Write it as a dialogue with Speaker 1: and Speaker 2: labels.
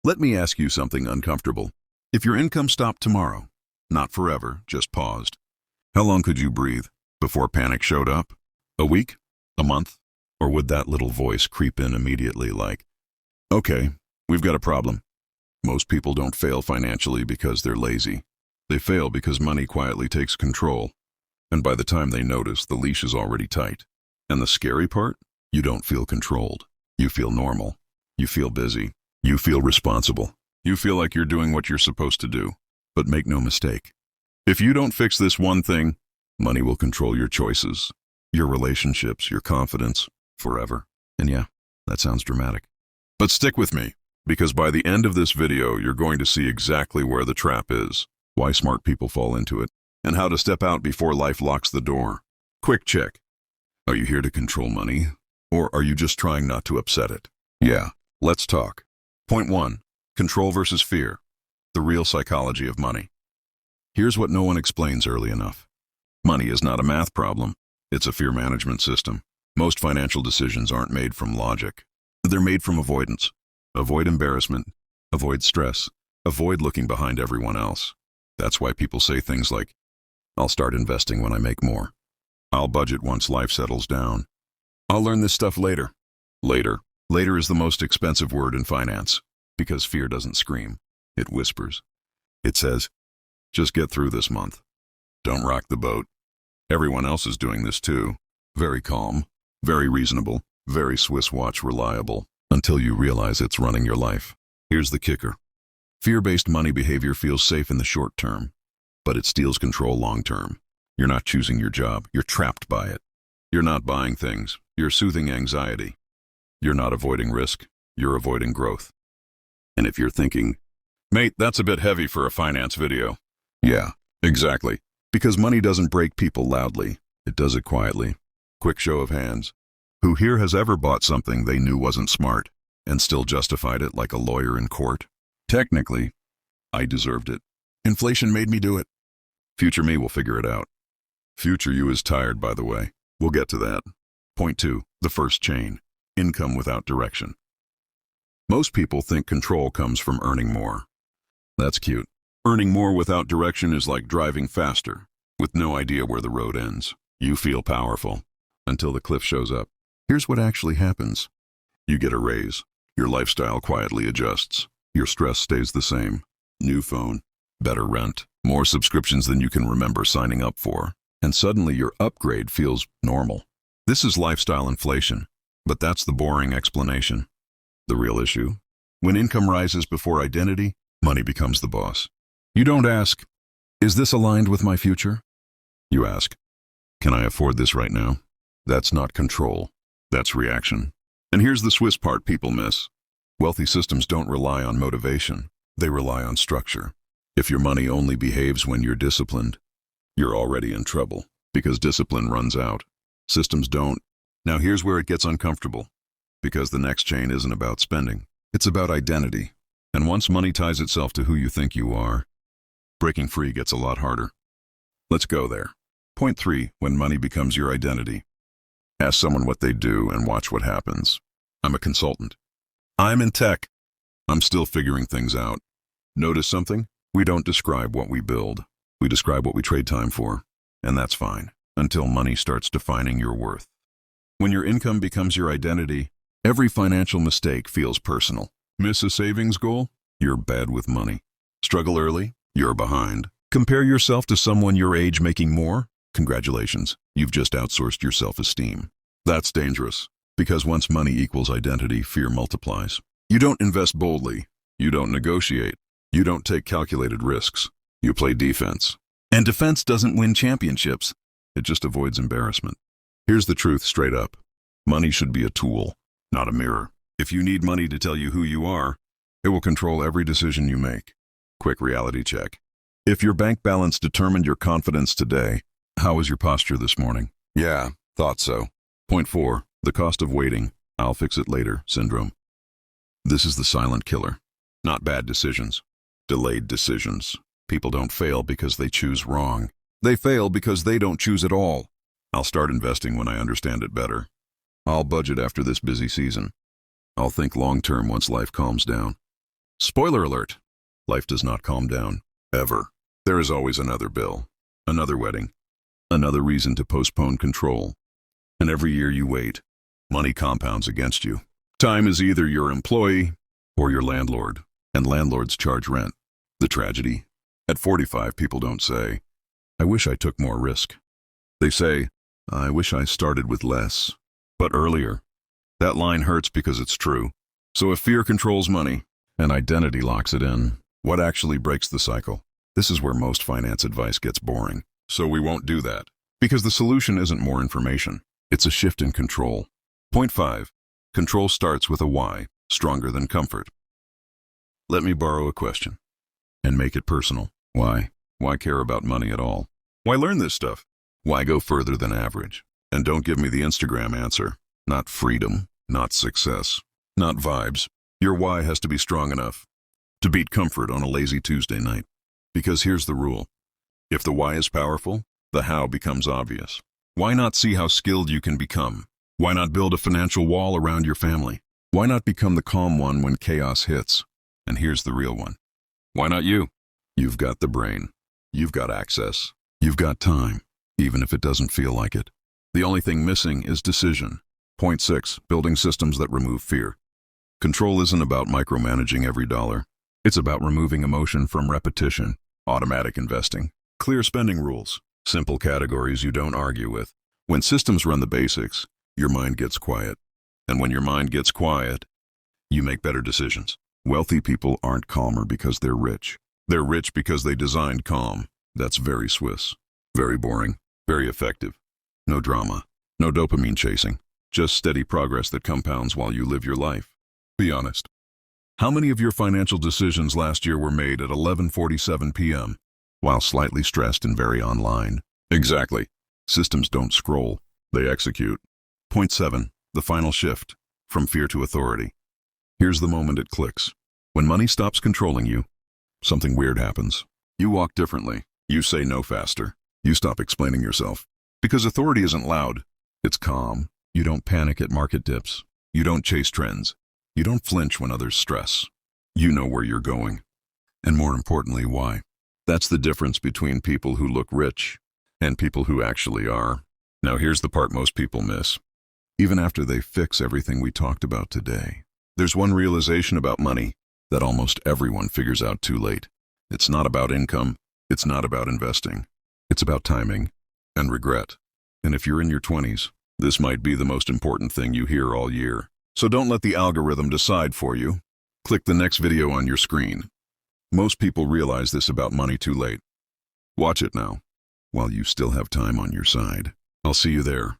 Speaker 1: Let me ask you something uncomfortable. If your income stopped tomorrow, not forever, just paused, how long could you breathe before panic showed up? A week? A month? Or would that little voice creep in immediately like, okay, we've got a problem? Most people don't fail financially because they're lazy. They fail because money quietly takes control. And by the time they notice, the leash is already tight. And the scary part? You don't feel controlled. You feel normal. You feel busy. You feel responsible. You feel like you're doing what you're supposed to do. But make no mistake. If you don't fix this one thing, money will control your choices, your relationships, your confidence, forever. And yeah, that sounds dramatic. But stick with me, because by the end of this video, you're going to see exactly where the trap is, why smart people fall into it, and how to step out before life locks the door. Quick check. Are you here to control money, or are you just trying not to upset it? Yeah, let's talk. Point 1. Control versus fear. The real psychology of money. Here's what no one explains early enough. Money is not a math problem. It's a fear management system. Most financial decisions aren't made from logic. They're made from avoidance. Avoid embarrassment. Avoid stress. Avoid looking behind everyone else. That's why people say things like, I'll start investing when I make more. I'll budget once life settles down. I'll learn this stuff later. Later. Later is the most expensive word in finance, because fear doesn't scream. It whispers. It says, just get through this month. Don't rock the boat. Everyone else is doing this too. Very calm, very reasonable, very Swiss watch reliable, until you realize it's running your life. Here's the kicker. Fear-based money behavior feels safe in the short term, but it steals control long term. You're not choosing your job, you're trapped by it. You're not buying things, you're soothing anxiety. You're not avoiding risk, you're avoiding growth. And if you're thinking, mate, that's a bit heavy for a finance video. Yeah, exactly. Because money doesn't break people loudly, it does it quietly. Quick show of hands. Who here has ever bought something they knew wasn't smart and still justified it like a lawyer in court? Technically, I deserved it. Inflation made me do it. Future me will figure it out. Future you is tired, by the way. We'll get to that. Point 2, the first chain. Income without direction. Most people think control comes from earning more. That's cute. Earning more without direction is like driving faster, with no idea where the road ends. You feel powerful, until the cliff shows up. Here's what actually happens. You get a raise. Your lifestyle quietly adjusts. Your stress stays the same. New phone, better rent, more subscriptions than you can remember signing up for. And suddenly your upgrade feels normal. This is lifestyle inflation, but that's the boring explanation. The real issue. When income rises before identity, money becomes the boss. You don't ask, is this aligned with my future? You ask, can I afford this right now? That's not control. That's reaction. And here's the Swiss part people miss. Wealthy systems don't rely on motivation. They rely on structure. If your money only behaves when you're disciplined, you're already in trouble, because discipline runs out. Systems don't. Now here's where it gets uncomfortable, because the next chain isn't about spending. It's about identity. And once money ties itself to who you think you are, breaking free gets a lot harder. Let's go there. Point 3, when money becomes your identity. Ask someone what they do and watch what happens. I'm a consultant. I'm in tech. I'm still figuring things out. Notice something? We don't describe what we build. We describe what we trade time for. And that's fine, until money starts defining your worth. When your income becomes your identity, every financial mistake feels personal. Miss a savings goal? You're bad with money. Struggle early? You're behind. Compare yourself to someone your age making more? Congratulations, you've just outsourced your self-esteem. That's dangerous, because once money equals identity, fear multiplies. You don't invest boldly. You don't negotiate. You don't take calculated risks. You play defense. And defense doesn't win championships. It just avoids embarrassment. Here's the truth straight up. Money should be a tool, not a mirror. If you need money to tell you who you are, it will control every decision you make. Quick reality check. If your bank balance determined your confidence today, how was your posture this morning? Yeah, thought so. Point 4, the cost of waiting. I'll fix it later syndrome. This is the silent killer. Not bad decisions. Delayed decisions. People don't fail because they choose wrong. They fail because they don't choose at all. I'll start investing when I understand it better. I'll budget after this busy season. I'll think long-term once life calms down. Spoiler alert. Life does not calm down. Ever. There is always another bill, another wedding, another reason to postpone control. And every year you wait, money compounds against you. Time is either your employee or your landlord, and landlords charge rent. The tragedy? At 45, people don't say, "I wish I took more risk." They say, "I wish I started with less, but earlier." That line hurts because it's true. So if fear controls money and identity locks it in, what actually breaks the cycle? This is where most finance advice gets boring. So we won't do that. Because the solution isn't more information. It's a shift in control. Point 5. Control starts with a why, stronger than comfort. Let me borrow a question and make it personal. Why? Why care about money at all? Why learn this stuff? Why go further than average? And don't give me the Instagram answer. Not freedom, not success, not vibes. Your why has to be strong enough to beat comfort on a lazy Tuesday night. Because here's the rule. If the why is powerful, the how becomes obvious. Why not see how skilled you can become? Why not build a financial wall around your family? Why not become the calm one when chaos hits? And here's the real one. Why not you? You've got the brain. You've got access. You've got time, even if it doesn't feel like it. The only thing missing is decision. Point 6. Building systems that remove fear. Control isn't about micromanaging every dollar. It's about removing emotion from repetition, automatic investing, clear spending rules, simple categories you don't argue with. When systems run the basics, your mind gets quiet. And when your mind gets quiet, you make better decisions. Wealthy people aren't calmer because they're rich. They're rich because they designed calm. That's very Swiss. Very boring. Very effective. No drama. No dopamine chasing. Just steady progress that compounds while you live your life. Be honest. How many of your financial decisions last year were made at 11:47 p.m. while slightly stressed and very online? Exactly. Systems don't scroll. They execute. Point 7. The final shift. From fear to authority. Here's the moment it clicks. When money stops controlling you, something weird happens. You walk differently. You say no faster. You stop explaining yourself. Because authority isn't loud. It's calm. You don't panic at market dips. You don't chase trends. You don't flinch when others stress. You know where you're going. And more importantly, why. That's the difference between people who look rich and people who actually are. Now here's the part most people miss. Even after they fix everything we talked about today, there's one realization about money that almost everyone figures out too late. It's not about income. It's not about investing. It's about timing and regret. And if you're in your 20s, this might be the most important thing you hear all year. So don't let the algorithm decide for you. Click the next video on your screen. Most people realize this about money too late. Watch it now, while you still have time on your side. I'll see you there.